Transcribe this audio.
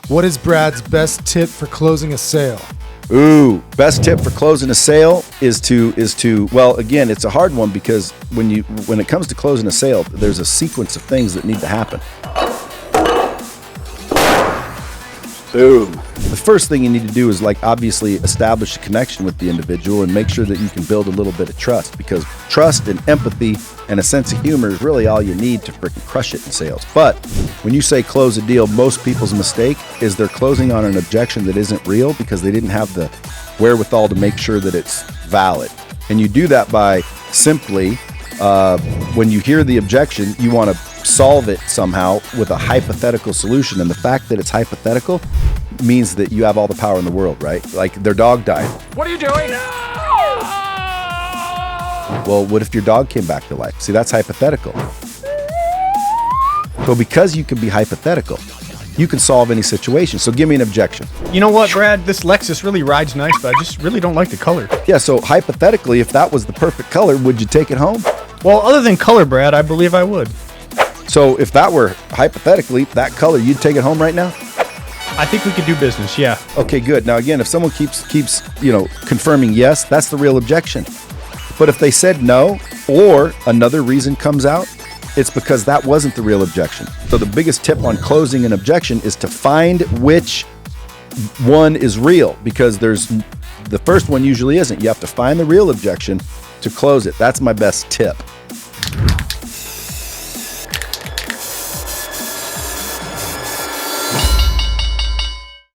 What is Brad's best tip for closing a sale? Ooh, best tip for closing a sale is to well, again, it's a hard one because when it comes to closing a sale, there's a sequence of things that need to happen. Boom. The first thing you need to do is obviously establish a connection with the individual and make sure that you can build a little bit of trust, because trust and empathy and a sense of humor is really all you need to freaking crush it in sales. But when you say close a deal, most people's mistake is they're closing on an objection that isn't real because they didn't have the wherewithal to make sure that it's valid. And you do that by simply, when you hear the objection, you want to solve it somehow with a hypothetical solution. And the fact that it's hypothetical means that you have all the power in the world, right? Like their dog died. What are you doing? Well, what if your dog came back to life? See, that's hypothetical. So because you can be hypothetical, you can solve any situation. So give me an objection. You know what, Brad? This Lexus really rides nice, but I just really don't like the color. Yeah, so hypothetically, if that was the perfect color, would you take it home? Well, other than color, Brad, I believe I would. So if that were hypothetically that color, you'd take it home right now? I think we could do business, yeah. Okay, good. Now again, if someone keeps confirming yes, that's the real objection. But if they said no, or another reason comes out, it's because that wasn't the real objection. So the biggest tip on closing an objection is to find which one is real, because the first one usually isn't. You have to find the real objection to close it. That's my best tip.